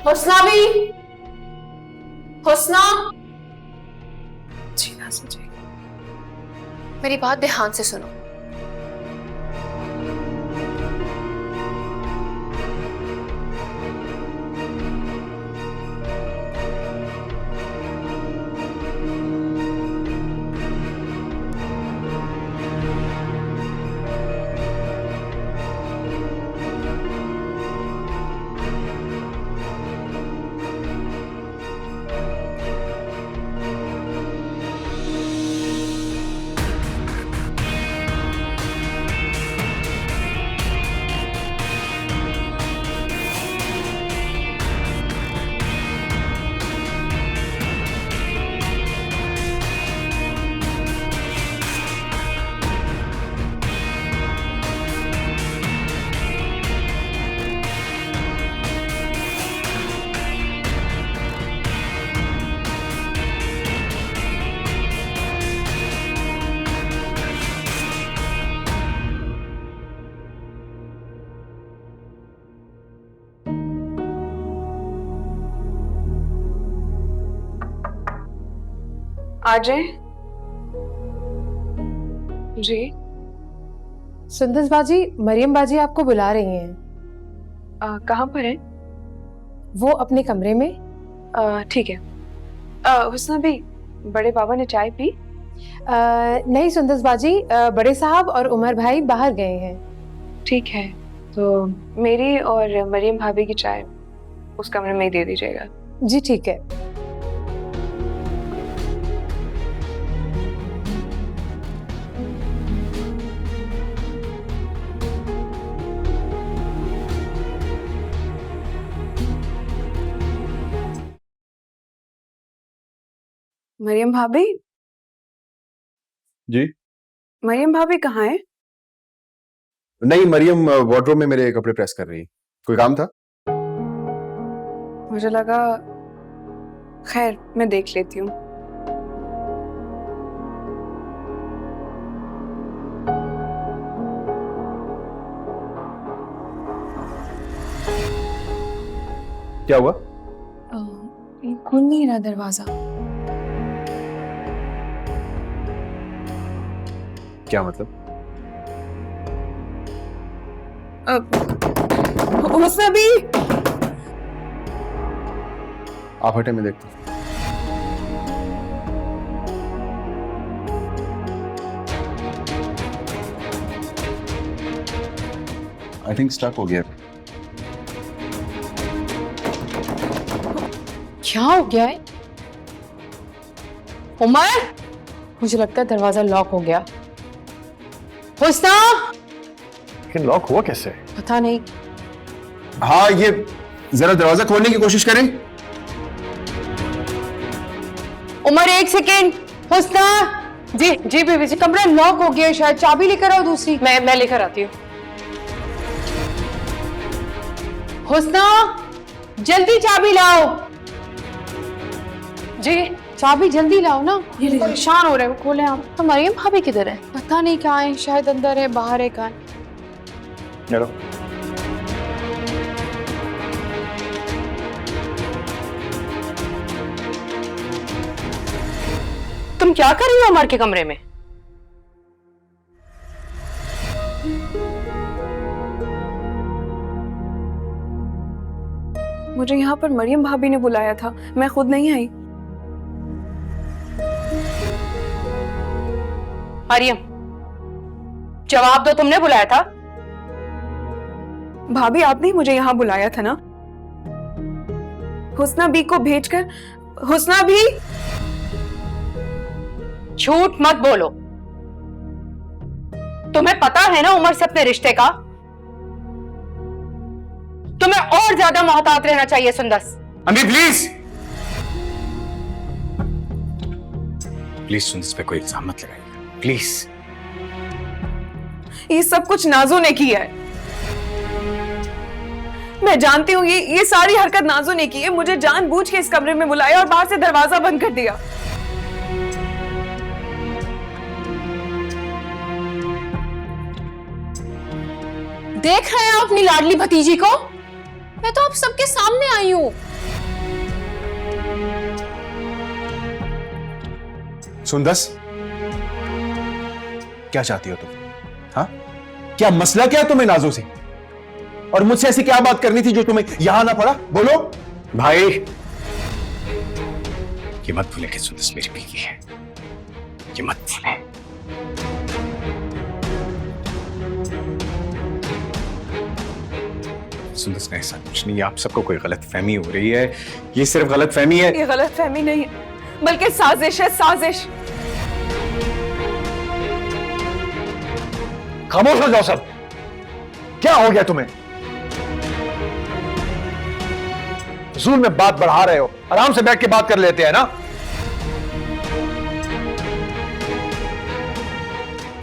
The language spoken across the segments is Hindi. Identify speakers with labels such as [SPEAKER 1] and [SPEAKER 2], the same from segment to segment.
[SPEAKER 1] हुस्ना भी, हुस्ना।
[SPEAKER 2] जी नाज़ा जी।
[SPEAKER 1] मेरी बात ध्यान से सुनो।
[SPEAKER 2] आ जाए जी।
[SPEAKER 3] सुंदस बाजी, मरियम बाजी आपको बुला रही हैं।
[SPEAKER 2] कहाँ पर है?
[SPEAKER 3] वो अपने कमरे में।
[SPEAKER 2] ठीक है। हुस्ना भी, बड़े बाबा ने चाय पी?
[SPEAKER 3] नहीं सुंदस बाजी, बड़े साहब और उमर भाई बाहर गए हैं।
[SPEAKER 2] ठीक है, तो मेरी और मरियम भाभी की चाय उस कमरे में ही दे दीजिएगा।
[SPEAKER 3] जी ठीक है।
[SPEAKER 2] मरियम भाभी?
[SPEAKER 4] जी?
[SPEAKER 2] मरियम भाभी कहाँ है?
[SPEAKER 4] नहीं, मरियम वार्डरोब में मेरे कपड़े प्रेस कर रही है। कोई काम था?
[SPEAKER 2] मुझे लगा, खैर मैं देख लेती हूँ।
[SPEAKER 4] क्या हुआ?
[SPEAKER 2] खुल नहीं रहा दरवाजा।
[SPEAKER 4] क्या मतलब?
[SPEAKER 2] हुस्ना भी,
[SPEAKER 4] आप हटे, मैं देखता हूँ। आई थिंक स्टक हो गया।
[SPEAKER 3] क्या हो गया है? उमर, मुझे लगता है दरवाजा लॉक हो गया। हुस्ना,
[SPEAKER 4] लेकिन लॉक हुआ कैसे?
[SPEAKER 3] पता नहीं।
[SPEAKER 4] हाँ, ये जरा दरवाजा खोलने की कोशिश करें।
[SPEAKER 3] उमर एक सेकेंड। हुस्ना। जी जी बेबी जी, कमरा लॉक हो गया, शायद चाबी लेकर आओ दूसरी। मैं लेकर आती हूँ। हुस्ना, जल्दी चाबी लाओ। जी चाबी जल्दी लाओ ना, ये परेशान हो रहे हैं। खोले आप। तो मरियम भाभी किधर है? पता नहीं कहाँ है, शायद अंदर है, बाहर है, कहाँ है?
[SPEAKER 4] चलो।
[SPEAKER 3] तुम क्या कर रही हो उमर के कमरे में?
[SPEAKER 2] मुझे यहाँ पर मरियम भाभी ने बुलाया था, मैं खुद नहीं आई।
[SPEAKER 3] मरियम, जवाब दो, तुमने बुलाया था?
[SPEAKER 2] भाभी आपने ही मुझे यहाँ बुलाया था ना, हुस्ना बी को भेजकर। हुस्ना भी,
[SPEAKER 3] झूठ मत बोलो। तुम्हें पता है ना उमर से अपने रिश्ते का। तुम्हें और ज्यादा मोहतात रहना चाहिए सुंदस।
[SPEAKER 5] अम्मी प्लीज प्लीज सुंदस पे कोई इल्जाम मत लगाइए प्लीज।
[SPEAKER 2] ये सब कुछ नाजू ने किया है। मैं जानती हूँ ये सारी हरकत नाजू ने की है। मुझे जानबूझ के इस कमरे में बुलाया और बाहर से दरवाजा बंद कर दिया।
[SPEAKER 1] देख रहे हैं आप अपनी लाडली भतीजी को? मैं तो आप सबके सामने आई हूँ।
[SPEAKER 4] सुंदस, क्या चाहती हो तुम? हाँ, क्या मसला क्या है तुम्हें नाजो से? और मुझसे ऐसी क्या बात करनी थी जो तुम्हें यहां ना पड़ा? बोलो।
[SPEAKER 5] भाई, ये मत भूलें कि सुंदस मेरी बीवी है, ये मत भूलें। सुंदस का ऐसा कुछ नहीं है, आप सबको कोई गलत फहमी हो रही है। ये सिर्फ गलत फहमी है।
[SPEAKER 2] ये गलत फहमी नहीं है, बल्कि साजिश है, साजिश।
[SPEAKER 6] खामोश हो जाओ सब। क्या हो गया तुम्हें? ज़ूल में बात बढ़ा रहे हो, आराम से बैठ के बात कर लेते हैं ना।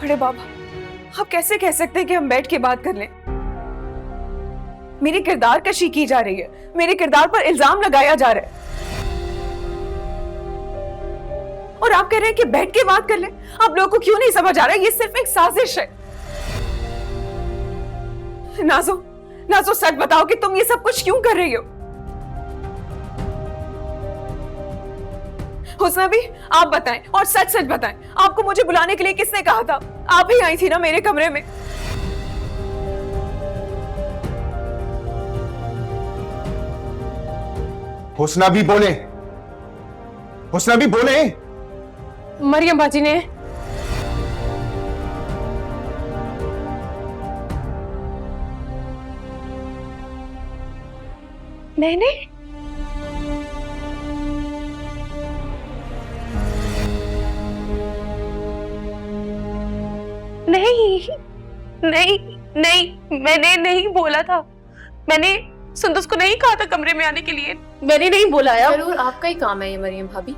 [SPEAKER 2] बड़े बाबा, आप कैसे कह सकते हैं कि हम बैठ के बात कर लें? मेरी किरदार कशी की जा रही है, मेरे किरदार पर इल्जाम लगाया जा रहा है, और आप कह रहे हैं कि बैठ के बात कर लें। आप लोगों को क्यों नहीं समझ आ रहा है? ये सिर्फ एक साजिश है। नाजो, नाजो सच बताओ कि तुम ये सब कुछ क्यों कर रही हो? हुस्ना भी, आप बताएं और सच सच बताएं, आपको मुझे बुलाने के लिए किसने कहा था? आप ही आई थी ना मेरे कमरे में।
[SPEAKER 4] हुस्ना भी बोले, हुस्ना भी बोले।
[SPEAKER 3] मरियम बाजी ने
[SPEAKER 2] मैंने नहीं नहीं नहीं, मैंने नहीं बोला था। मैंने सुंदस को नहीं कहा था कमरे में आने के लिए। मैंने नहीं बुलाया।
[SPEAKER 1] जरूर आपका ही काम है ये मरियम भाभी।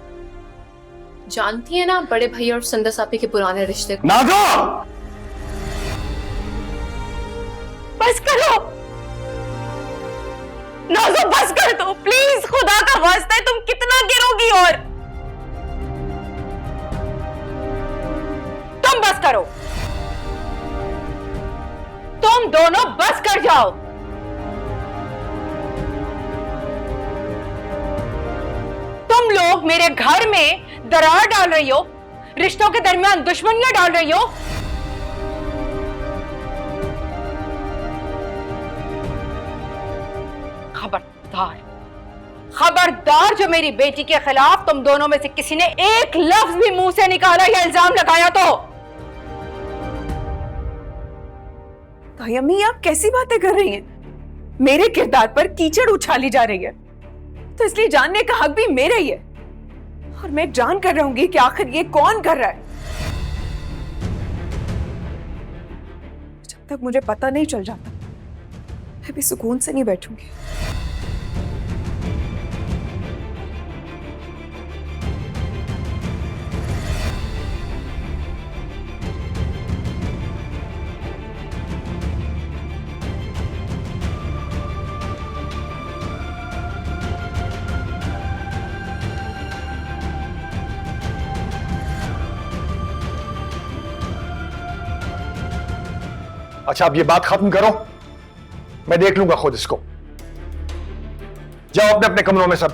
[SPEAKER 1] जानती है ना बड़े भैया और सुंदस आपी के पुराने रिश्ते को।
[SPEAKER 6] नाजो,
[SPEAKER 2] बस करो नाजो, बस कर दो प्लीज, खुदा का वास्ता है। तुम कितना गिरोगी? और तुम बस करो, तुम दोनों बस कर जाओ। तुम लोग मेरे घर में दरार डाल रही हो, रिश्तों के दरमियान दुश्मनियां डाल रही हो। खबरदार, खबरदार, जो मेरी बेटी के खिलाफ तुम दोनों में से किसी ने एक लफ्ज भी मुंह से निकाला या इल्जाम लगाया तो। अम्मी, आप कैसी बातें कर रही हैं? मेरे किरदार पर कीचड़ उछाली जा रही है, तो इसलिए जानने का हक भी मेरा ही है, और मैं जान कर रहूंगी कि आखिर ये कौन कर रहा है। जब तक मुझे पता नहीं चल जाता, मैं भी सुकून से नहीं बैठूंगी।
[SPEAKER 6] अच्छा, अब ये बात खत्म करो, मैं देख लूंगा खुद इसको। जाओ अपने अपने कमरों में सब।